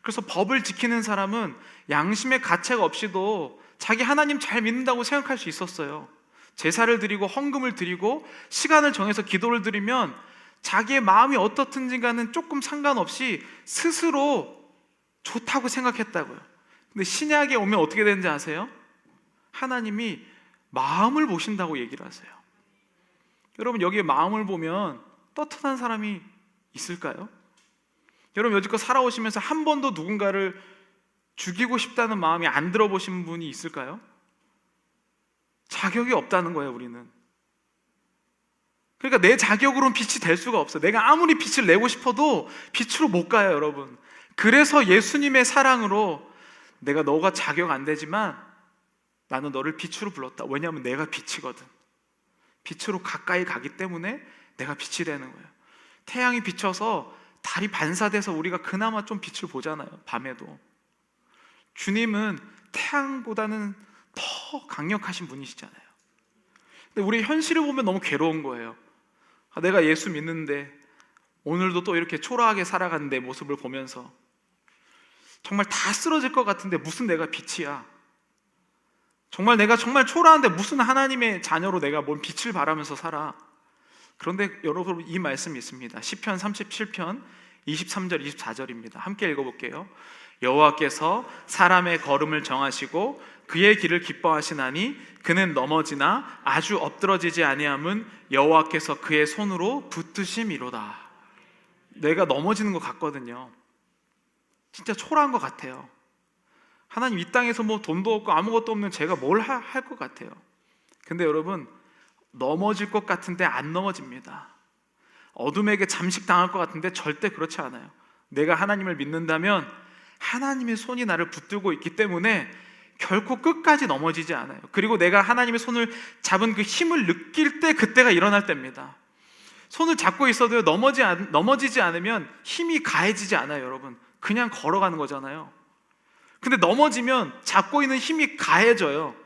그래서 법을 지키는 사람은 양심의 가책 없이도 자기 하나님 잘 믿는다고 생각할 수 있었어요. 제사를 드리고 헌금을 드리고 시간을 정해서 기도를 드리면 자기의 마음이 어떻든지가는 조금 상관없이 스스로 좋다고 생각했다고요. 근데 신약에 오면 어떻게 되는지 아세요? 하나님이 마음을 보신다고 얘기를 하세요. 여러분, 여기에 마음을 보면 떳떳한 사람이 있을까요? 여러분, 여지껏 살아오시면서 한 번도 누군가를 죽이고 싶다는 마음이 안 들어보신 분이 있을까요? 자격이 없다는 거예요, 우리는. 그러니까 내 자격으로는 빛이 될 수가 없어요. 내가 아무리 빛을 내고 싶어도 빛으로 못 가요, 여러분. 그래서 예수님의 사랑으로 내가 너가 자격 안 되지만 나는 너를 빛으로 불렀다. 왜냐하면 내가 빛이거든. 빛으로 가까이 가기 때문에 내가 빛이 되는 거예요. 태양이 비쳐서 달이 반사돼서 우리가 그나마 좀 빛을 보잖아요, 밤에도. 주님은 태양보다는 더 강력하신 분이시잖아요. 근데 우리 현실을 보면 너무 괴로운 거예요. 내가 예수 믿는데 오늘도 또 이렇게 초라하게 살아가는 내 모습을 보면서 정말 다 쓰러질 것 같은데 무슨 내가 빛이야. 정말 내가 정말 초라한데 무슨 하나님의 자녀로 내가 뭔 빛을 발하면서 살아. 그런데 여러분, 이 말씀이 있습니다. 시편 37편 23절 24절입니다. 함께 읽어볼게요. 여호와께서 사람의 걸음을 정하시고 그의 길을 기뻐하시나니 그는 넘어지나 아주 엎드러지지 아니함은 여호와께서 그의 손으로 붙드심이로다. 내가 넘어지는 것 같거든요. 진짜 초라한 것 같아요. 하나님, 이 땅에서 뭐 돈도 없고 아무것도 없는 제가 뭘 할 것 같아요. 근데 여러분, 넘어질 것 같은데 안 넘어집니다. 어둠에게 잠식당할 것 같은데 절대 그렇지 않아요. 내가 하나님을 믿는다면 하나님의 손이 나를 붙들고 있기 때문에 결코 끝까지 넘어지지 않아요. 그리고 내가 하나님의 손을 잡은 그 힘을 느낄 때 그때가 일어날 때입니다. 손을 잡고 있어도 넘어지지 않으면 힘이 가해지지 않아요. 여러분, 그냥 걸어가는 거잖아요. 근데 넘어지면 잡고 있는 힘이 가해져요.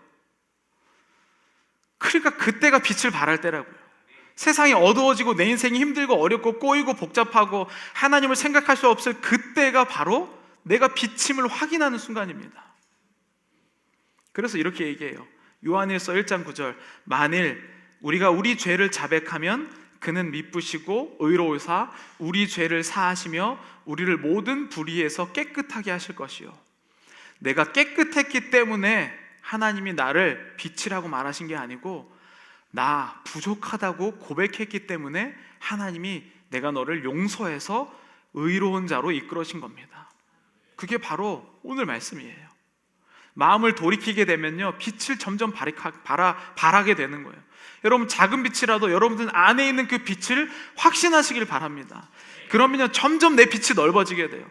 그러니까 그때가 빛을 발할 때라고요. 세상이 어두워지고 내 인생이 힘들고 어렵고 꼬이고 복잡하고 하나님을 생각할 수 없을 그때가 바로 내가 비침을 확인하는 순간입니다. 그래서 이렇게 얘기해요. 요한일서 1장 9절, 만일 우리가 우리 죄를 자백하면 그는 미쁘시고 의로우사 우리 죄를 사하시며 우리를 모든 불의에서 깨끗하게 하실 것이요. 내가 깨끗했기 때문에 하나님이 나를 빛이라고 말하신 게 아니고 나 부족하다고 고백했기 때문에 하나님이 내가 너를 용서해서 의로운 자로 이끌어신 겁니다. 그게 바로 오늘 말씀이에요. 마음을 돌이키게 되면요, 빛을 점점 발하게 되는 거예요. 여러분, 작은 빛이라도 여러분들 안에 있는 그 빛을 확신하시길 바랍니다. 그러면요, 점점 내 빛이 넓어지게 돼요.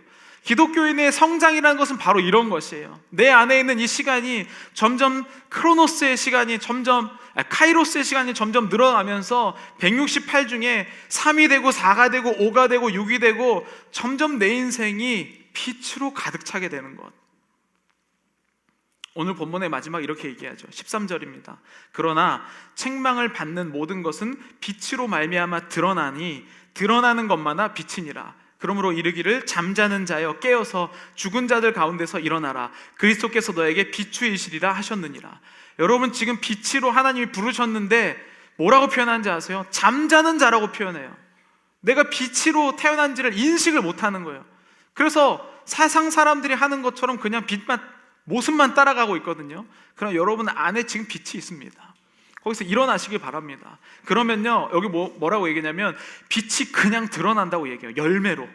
기독교인의 성장이라는 것은 바로 이런 것이에요. 내 안에 있는 이 시간이 점점 크로노스의 시간이 카이로스의 시간이 점점 늘어나면서 168 중에 3이 되고 4가 되고 5가 되고 6이 되고 점점 내 인생이 빛으로 가득 차게 되는 것. 오늘 본문의 마지막 이렇게 얘기하죠. 13절입니다. 그러나 책망을 받는 모든 것은 빛으로 말미암아 드러나니 드러나는 것마다 빛이니라. 그러므로 이르기를 잠자는 자여 깨어서 죽은 자들 가운데서 일어나라. 그리스도께서 너에게 비추이시리라 하셨느니라. 여러분, 지금 빛으로 하나님이 부르셨는데 뭐라고 표현하는지 아세요? 잠자는 자라고 표현해요. 내가 빛으로 태어난지를 인식을 못하는 거예요. 그래서 세상 사람들이 하는 것처럼 그냥 모습만 따라가고 있거든요. 그럼 여러분 안에 지금 빛이 있습니다. 거기서 일어나시길 바랍니다. 그러면요, 여기 뭐라고 얘기냐면 빛이 그냥 드러난다고 얘기해요. 열매로.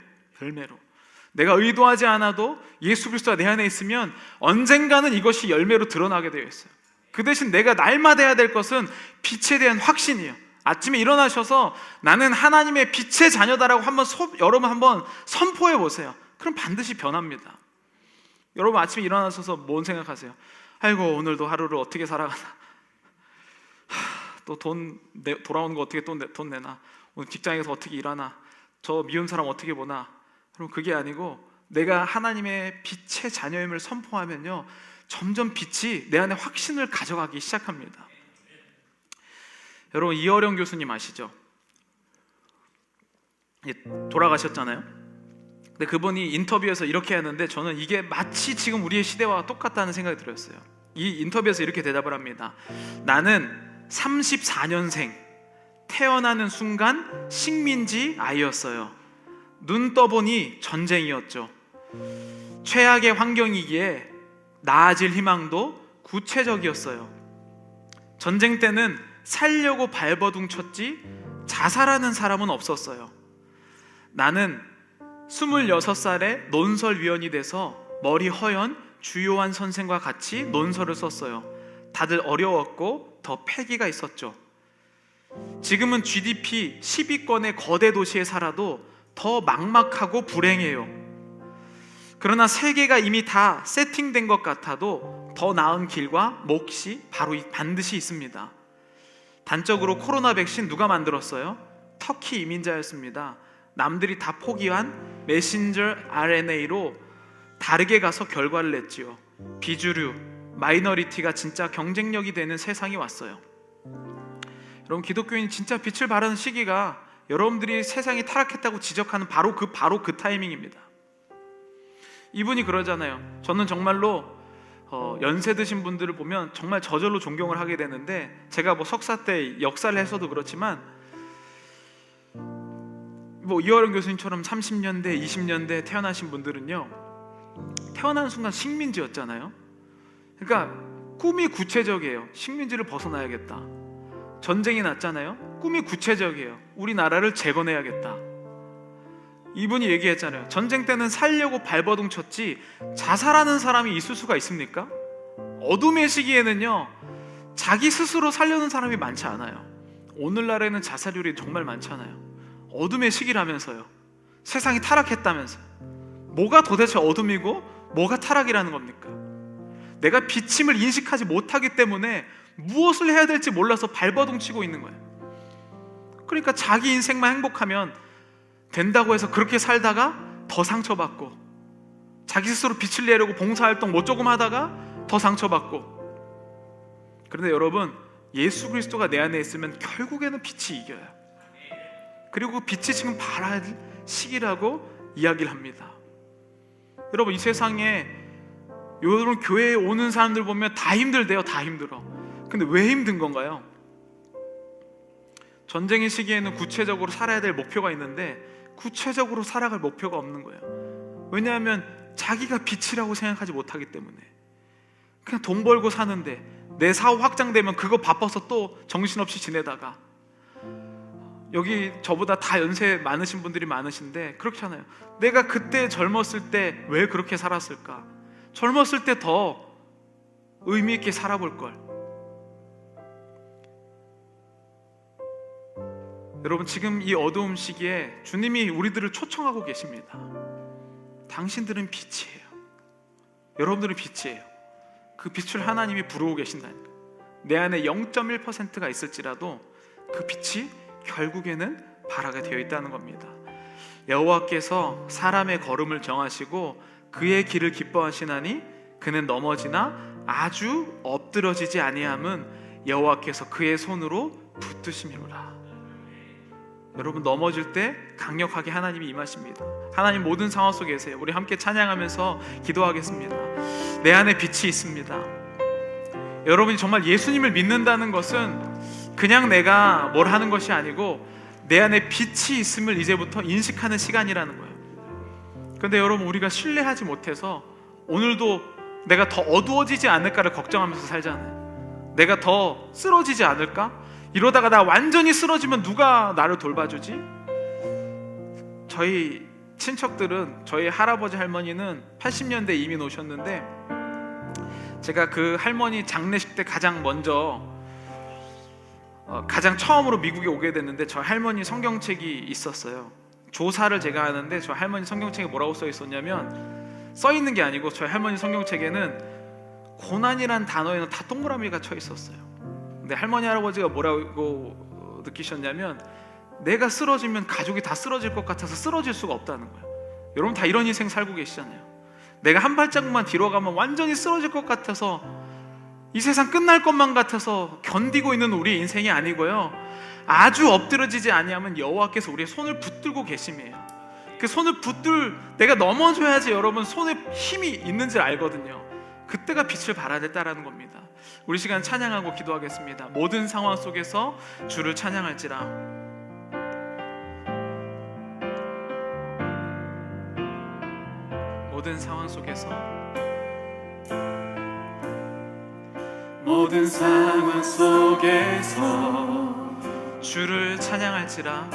내가 의도하지 않아도 예수 그리스도가 내 안에 있으면 언젠가는 이것이 열매로 드러나게 되어 있어요. 그 대신 내가 날마다 해야 될 것은 빛에 대한 확신이에요. 아침에 일어나셔서 나는 하나님의 빛의 자녀다라고 여러분 한번 선포해 보세요. 그럼 반드시 변합니다. 여러분, 아침에 일어나셔서 뭔 생각하세요? 아이고, 오늘도 하루를 어떻게 살아가나, 또 돌아오는 거 어떻게 또 돈 내나, 오늘 직장에서 어떻게 일하나, 저 미운 사람 어떻게 보나. 그럼 그게 아니고 내가 하나님의 빛의 자녀임을 선포하면요, 점점 빛이 내 안에 확신을 가져가기 시작합니다. 여러분, 이어령 교수님 아시죠? 돌아가셨잖아요. 근데 그분이 인터뷰에서 이렇게 하는데 저는 이게 마치 지금 우리의 시대와 똑같다는 생각이 들었어요. 이 인터뷰에서 이렇게 대답을 합니다. 나는 34년생, 태어나는 순간 식민지 아이였어요. 눈 떠보니 전쟁이었죠. 최악의 환경이기에 나아질 희망도 구체적이었어요. 전쟁 때는 살려고 발버둥 쳤지 자살하는 사람은 없었어요. 나는 26살에 논설위원이 돼서 머리 허연 주요한 선생과 같이 논설을 썼어요. 다들 어려웠고 더 패기가 있었죠. 지금은 GDP 10위권의 거대 도시에 살아도 더 막막하고 불행해요. 그러나 세계가 이미 다 세팅된 것 같아도 더 나은 길과 몫이 반드시 있습니다. 단적으로 코로나 백신 누가 만들었어요? 터키 이민자였습니다. 남들이 다 포기한 메신저 RNA로 다르게 가서 결과를 냈지요. 비주류, 마이너리티가 진짜 경쟁력이 되는 세상이 왔어요. 여러분, 기독교인 진짜 빛을 발하는 시기가 여러분들이 세상이 타락했다고 지적하는 바로 그 타이밍입니다. 이분이 그러잖아요. 저는 정말로 연세 드신 분들을 보면 정말 저절로 존경을 하게 되는데, 제가 석사 때 역사를 해서도 그렇지만 뭐 이화영 교수님처럼 30년대, 20년대 태어나신 분들은요, 태어난 순간 식민지였잖아요. 그러니까 꿈이 구체적이에요. 식민지를 벗어나야겠다. 전쟁이 났잖아요. 꿈이 구체적이에요. 우리나라를 재건해야겠다. 이분이 얘기했잖아요. 전쟁 때는 살려고 발버둥 쳤지 자살하는 사람이 있을 수가 있습니까? 어둠의 시기에는요, 자기 스스로 살려는 사람이 많지 않아요. 오늘날에는 자살률이 정말 많잖아요. 어둠의 시기라면서요. 세상이 타락했다면서요. 뭐가 도대체 어둠이고 뭐가 타락이라는 겁니까? 내가 비침을 인식하지 못하기 때문에 무엇을 해야 될지 몰라서 발버둥 치고 있는 거예요. 그러니까 자기 인생만 행복하면 된다고 해서 그렇게 살다가 더 상처받고, 자기 스스로 빛을 내려고 봉사활동 뭐 조금 하다가 더 상처받고. 그런데 여러분, 예수 그리스도가 내 안에 있으면 결국에는 빛이 이겨요. 그리고 빛이 지금 발할 시기라고 이야기를 합니다. 여러분, 이 세상에 여러분 교회에 오는 사람들 보면 다 힘들대요. 다 힘들어. 근데 왜 힘든 건가요? 전쟁의 시기에는 구체적으로 살아야 될 목표가 있는데 구체적으로 살아갈 목표가 없는 거예요. 왜냐하면 자기가 빛이라고 생각하지 못하기 때문에. 그냥 돈 벌고 사는데, 내 사업 확장되면 그거 바빠서 또 정신없이 지내다가, 여기 저보다 다 연세 많으신 분들이 많으신데 그렇잖아요. 내가 그때 젊었을 때 왜 그렇게 살았을까? 젊었을 때 더 의미 있게 살아볼 걸. 여러분, 지금 이 어두움 시기에 주님이 우리들을 초청하고 계십니다. 당신들은 빛이에요. 여러분들은 빛이에요. 그 빛을 하나님이 부르고 계신다니까. 내 안에 0.1%가 있을지라도 그 빛이 결국에는 발하게 되어 있다는 겁니다. 여호와께서 사람의 걸음을 정하시고 그의 길을 기뻐하시나니 그는 넘어지나 아주 엎드러지지 아니함은 여호와께서 그의 손으로 붙드심이로라. 여러분, 넘어질 때 강력하게 하나님이 임하십니다. 하나님 모든 상황 속에 계세요. 우리 함께 찬양하면서 기도하겠습니다. 내 안에 빛이 있습니다. 여러분이 정말 예수님을 믿는다는 것은 그냥 내가 뭘 하는 것이 아니고 내 안에 빛이 있음을 이제부터 인식하는 시간이라는 거예요. 그런데 여러분, 우리가 신뢰하지 못해서 오늘도 내가 더 어두워지지 않을까를 걱정하면서 살잖아요. 내가 더 쓰러지지 않을까? 이러다가 나 완전히 쓰러지면 누가 나를 돌봐주지? 저희 친척들은, 저희 할아버지 할머니는 80년대 이민 오셨는데 제가 그 할머니 장례식 때 가장 처음으로 미국에 오게 됐는데 저 할머니 성경책이 있었어요. 조사를 제가 하는데 저 할머니 성경책에 뭐라고 써 있었냐면, 써 있는 게 아니고 저희 할머니 성경책에는 고난이란 단어에는 다 동그라미가 쳐 있었어요. 근데 할머니 할아버지가 뭐라고 느끼셨냐면, 내가 쓰러지면 가족이 다 쓰러질 것 같아서 쓰러질 수가 없다는 거예요. 여러분 다 이런 인생 살고 계시잖아요. 내가 한 발자국만 뒤로 가면 완전히 쓰러질 것 같아서, 이 세상 끝날 것만 같아서 견디고 있는 우리 인생이 아니고요, 아주 엎드러지지 아니하면 여호와께서 우리의 손을 붙들고 계심이에요. 그 손을 내가 넘어져야지 여러분 손에 힘이 있는지 알거든요. 그때가 빛을 발하야 된다는 겁니다. 우리 시간 찬양하고 기도하겠습니다. 모든 상황 속에서 주를 찬양할지라. 모든 상황 속에서, 모든 상황 속에서 주를 찬양할지라.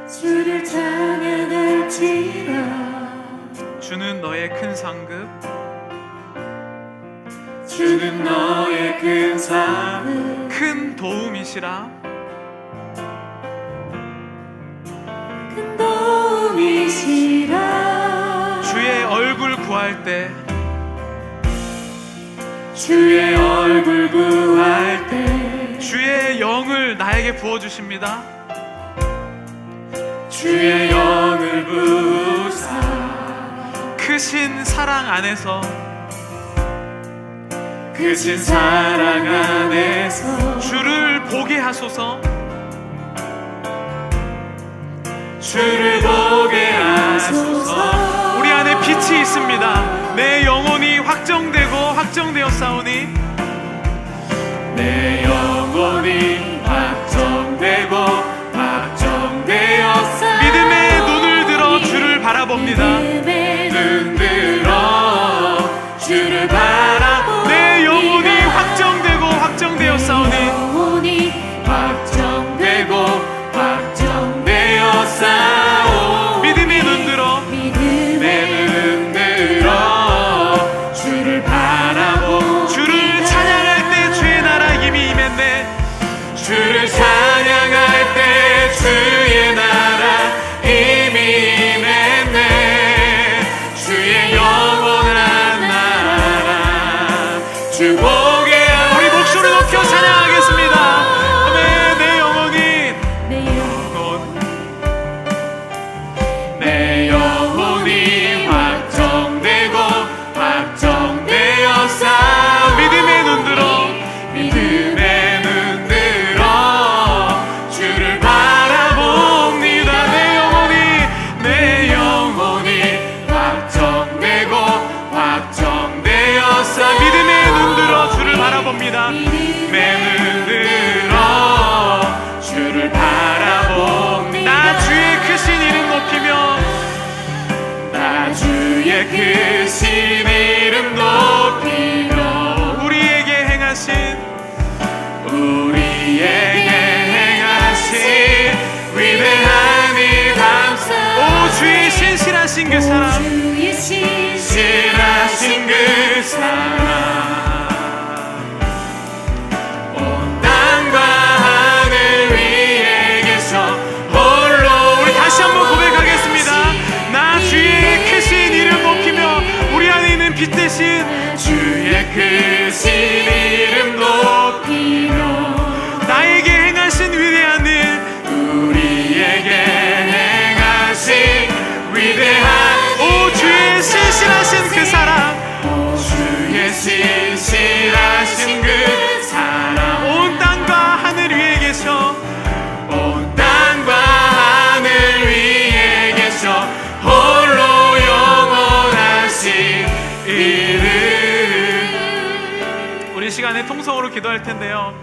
주를 찬양할지라. 주는 너의 큰 상급, 주는 너의 큰 상급, 큰 도움이시라. 큰 도움이시라. 주의 얼굴 구할 때, 주의 얼굴 구할 때 주의 영을 나에게 부어주십니다. 주의 영을 부으사 크신 사랑 안에서, 크신 사랑 안에서 주를 보게 하소서. 주를 보게 하소서. 우리 안에 빛이 있습니다. 내 영혼이 확정되었사오니, 내 영혼이 확정되고 바라봅니다. 믿음의 눈 들어 주를 바라보 내 영혼이 확정되고 확정되어 싸우니 영혼이 확정되고 확정되어 싸우 믿음의 눈 들어 믿음의 눈 들어 주를 바라보 주를 찬양할 때 주의 나라 이미 임했네. 주를 찬양할 때 주의 나라 이미 임했네. 주의 영원한 나라 주 보게 우리 목소리 높여 찬양하겠습니다. 아멘. 내 영혼이 내 영혼이 확정되고 확정되어 싸우 믿음의 눈 들어 믿음의 눈 들어 주를 바라봅니다. 내 영혼이 확정되고 확정되어 싸우 믿음의 눈 들어 주를 바라봅니다. 믿음의 눈 들어 주를 바라봅니다. 나 주의 크신 이름 높이며 나 주의 크신 이름 높이며 우리에게 행하신 우리에게 행하신 위대한 일 감사 오 주의 신실하신 그 사랑 주의 신실하신 그 사랑 온 땅과 하늘 위에 계셔 홀로 우리 다시 한번 고백하겠습니다. 나 주의 크신 이름 높이며 우리 안에 있는 빛 대신 주의 크신 이름 높이며 나에게 행하신 위대한 일 우리에게 행하신 위대한 오 주의 신실하신 그 사랑 주의 신실하신 그 사랑 온 땅과 하늘 위에 계셔 온 땅과 하늘 위에 계셔 홀로 영원하신 이름. 우리 시간에 통성으로 기도할 텐데요.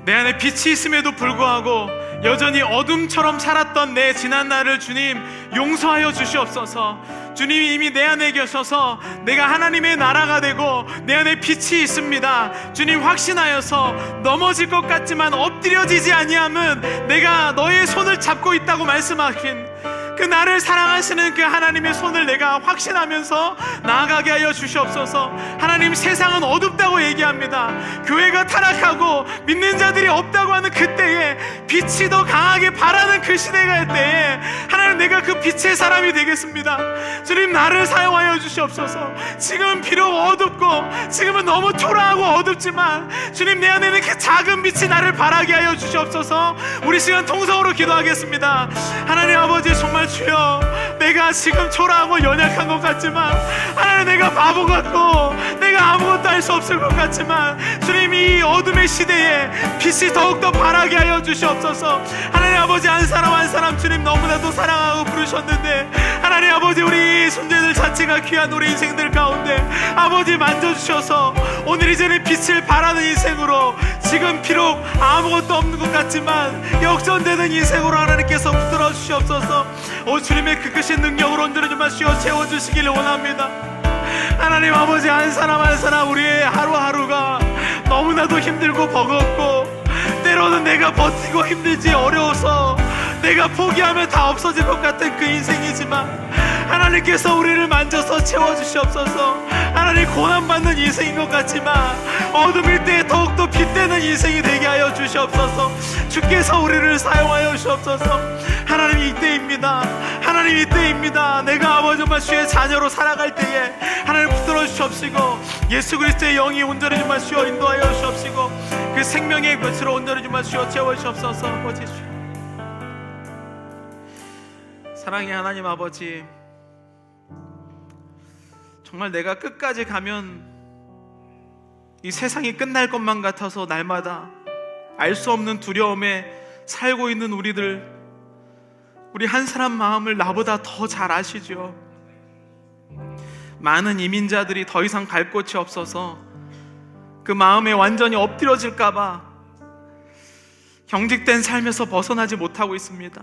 내 안에 빛이 있음에도 불구하고 여전히 어둠처럼 살았던 내 지난 날을 주님 용서하여 주시옵소서. 주님이 이미 내 안에 계셔서 내가 하나님의 나라가 되고 내 안에 빛이 있습니다. 주님 확신하여서 넘어질 것 같지만 엎드려지지 아니함은 내가 너의 손을 잡고 있다고 말씀하신 그 나를 사랑하시는 그 하나님의 손을 내가 확신하면서 나아가게 하여 주시옵소서. 하나님, 세상은 어둡다고 얘기합니다. 교회가 타락하고 믿는 자들이 없다고 하는 그때에 빛이 더 강하게 바라는 그 시대가 올 때에 하나님, 내가 그 빛의 사람이 되겠습니다. 주님, 나를 사용하여 주시옵소서. 지금 비록 어둡고 지금은 너무 초라하고 어둡지만 주님, 내 안에 있는 그 작은 빛이 나를 바라게 하여 주시옵소서. 우리 시간 통성으로 기도하겠습니다. 하나님 아버지, 정말 주여, 내가 지금 초라하고 연약한 것 같지만 하나님, 내가 바보 같고 내가 아무것도 할 수 없을 것 같지만 주님, 이 어둠의 시대에 빛이 더욱더 바라게 하여 주시옵소서. 하나님 아버지, 한 사람 한 사람 주님 너무나도 사랑하고 부르셨는데 하나님 아버지, 우리 존재들 자체가 귀한 우리 인생들 가운데 아버지 만져주셔서 오늘 이제는 빛을 바라는 인생으로, 지금 비록 아무것도 없는 것 같지만 역전되는 인생으로 하나님께서 붙들어 주시옵소서. 오 주님의 그 크신 능력으로 온전히 좀 하시어 채워주시기를 원합니다. 하나님 아버지, 한 사람 한 사람 우리의 하루하루가 너무나도 힘들고 버겁고 때로는 내가 버티고 힘들지 어려워서 내가 포기하면 다 없어질 것 같은 그 인생이지만 하나님께서 우리를 만져서 채워주시옵소서. 하나님, 고난받는 인생인 것 같지만 어둠일 때 더욱더 빛되는 인생이 되게 하여 주시옵소서. 주께서 우리를 사용하여 주시옵소서. 하나님, 이때입니다. 하나님, 이때입니다. 내가 아버지 정말 주의 자녀로 살아갈 때에 하나님 붙들어 주시옵시고 예수 그리스도의 영이 온전히 좀 하시어 인도하여 주시옵시고 그 생명의 빛으로 온전히 좀 하시어 채워주시옵소서. 아버지 주, 사랑의 하나님 아버지, 정말 내가 끝까지 가면 이 세상이 끝날 것만 같아서 날마다 알 수 없는 두려움에 살고 있는 우리들, 우리 한 사람 마음을 나보다 더 잘 아시죠. 많은 이민자들이 더 이상 갈 곳이 없어서 그 마음에 완전히 엎드려질까봐 경직된 삶에서 벗어나지 못하고 있습니다.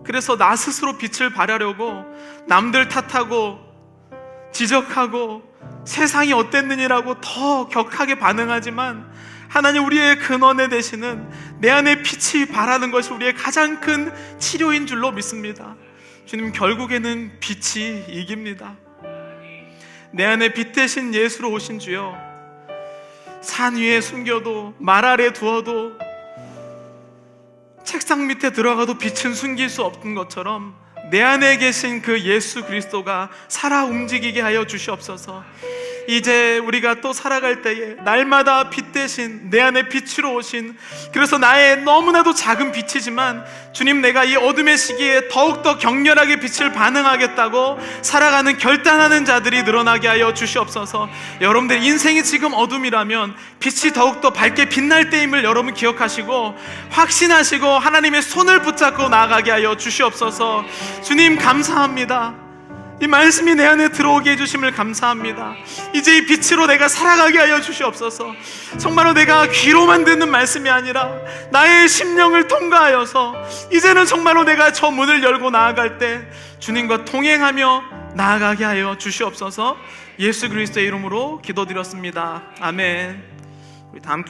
그래서 나 스스로 빛을 발하려고 남들 탓하고 지적하고 세상이 어땠느냐라고 더 격하게 반응하지만, 하나님, 우리의 근원에 되시는 내 안에 빛이 발하는 것이 우리의 가장 큰 치료인 줄로 믿습니다. 주님, 결국에는 빛이 이깁니다. 내 안에 빛 대신 예수로 오신 주여, 산 위에 숨겨도 말 아래 두어도 책상 밑에 들어가도 빛은 숨길 수 없는 것처럼 내 안에 계신 그 예수 그리스도가 살아 움직이게 하여 주시옵소서. 이제 우리가 또 살아갈 때에 날마다 빛 대신 내 안에 빛으로 오신, 그래서 나의 너무나도 작은 빛이지만 주님, 내가 이 어둠의 시기에 더욱더 격렬하게 빛을 반응하겠다고 살아가는 결단하는 자들이 늘어나게 하여 주시옵소서. 여러분들 인생이 지금 어둠이라면 빛이 더욱더 밝게 빛날 때임을 여러분 기억하시고 확신하시고 하나님의 손을 붙잡고 나아가게 하여 주시옵소서. 주님, 감사합니다. 이 말씀이 내 안에 들어오게 해주심을 감사합니다. 이제 이 빛으로 내가 살아가게 하여 주시옵소서. 정말로 내가 귀로만 듣는 말씀이 아니라 나의 심령을 통과하여서 이제는 정말로 내가 저 문을 열고 나아갈 때 주님과 동행하며 나아가게 하여 주시옵소서. 예수 그리스도의 이름으로 기도드렸습니다. 아멘. 우리 다 함께